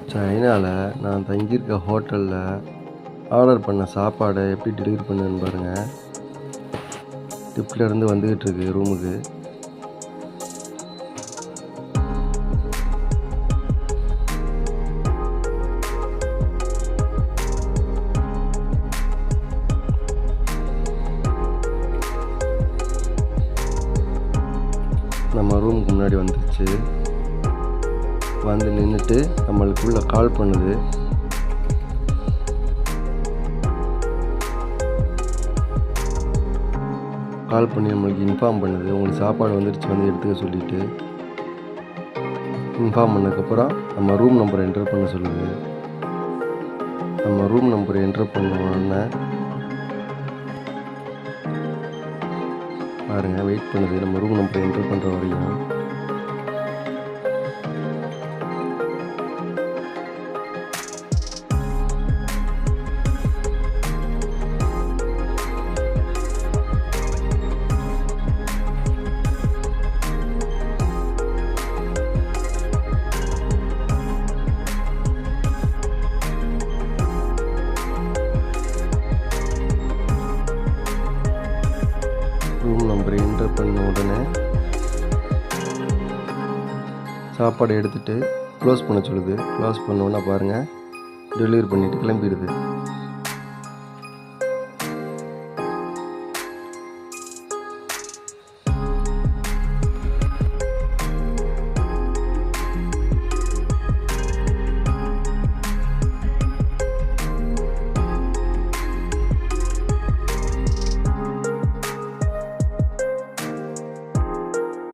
சைனாவில் நான் தங்கியிருக்க ஹோட்டலில் ஆர்டர் பண்ண சாப்பாடை எப்படி டெலிவரி பண்ணுன்னு பாருங்கள். டிப்லேருந்து வந்துக்கிட்டு இருக்கு ரூமுக்கு. நம்ம ரூமுக்கு முன்னாடி வந்துருச்சு. வந்து நின்றுட்டு நம்மளுக்குள்ள கால் பண்ணுது. கால் பண்ணி நம்மளுக்கு இன்ஃபார்ம் பண்ணுது, உங்களுக்கு சாப்பாடு வந்துடுச்சு, வந்து எடுத்துக்க சொல்லிவிட்டு. இன்ஃபார்ம் பண்ணதுக்கப்புறம் நம்ம ரூம் நம்பரை என்டர் பண்ண சொல்லுது. நம்ம ரூம் நம்பரை என்டர் பண்ண உடனே பாருங்கள், வெயிட் பண்ணுது நம்ம ரூம் நம்பரை என்டர் பண்ணுற வரையும். ரூம் நம்பரை என்டர் பண்ண உடனே சாப்பாடு எடுத்துகிட்டு க்ளோஸ் பண்ண சொல்லுது. க்ளோஸ் பண்ண உடனே பாருங்கள், டெலிவரி பண்ணிவிட்டு கிளம்பிடுது.